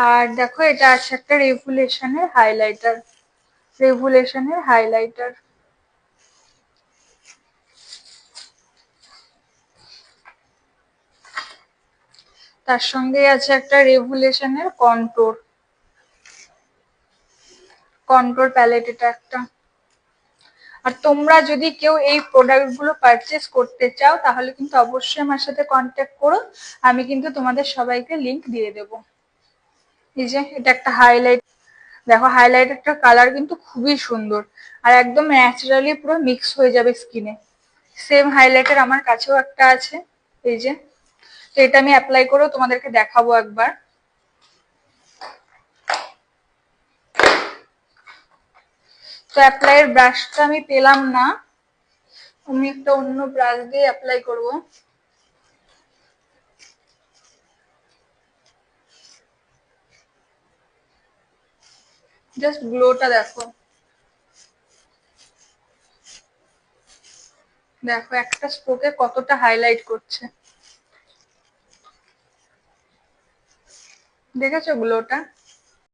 আর দেখো এটা আছে একটা রেভুলেশনের হাইলাইটার। রেভুলেশনের হাইলাইটার তার সঙ্গে আছে একটা রেভুলেশনের কন্ট্রোর প্যালেট, এটা একটা। আর তোমরা যদি কেউ এই প্রোডাক্ট গুলো পারচেস করতে চাও তাহলে কিন্তু অবশ্যই আমার সাথে কন্ট্যাক্ট করো, আমি কিন্তু তোমাদের সবাইকে লিংক দিয়ে দেবো। এই যে এটা একটা হাইলাইট, দেখো হাইলাইটারটার কালার কিন্তু খুবই সুন্দর আর একদম ন্যাচারালি পুরো মিক্স হয়ে যাবে স্কিনে। সেম হাইলাইটার আমার কাছেও একটা আছে, এই যে। তো এটা আমি অ্যাপ্লাই করেও তোমাদেরকে দেখাবো একবার। তো অ্যাপ্লাইয়ের ব্রাশটা আমি পেলাম না, আমি একটা অন্য ব্রাশ দিয়ে অ্যাপ্লাই করব। জাস্ট গ্লোটা দেখো, দেখো একটা স্ট্রোকে কতটা হাইলাইট করছে, দেখেছো গ্লোটা?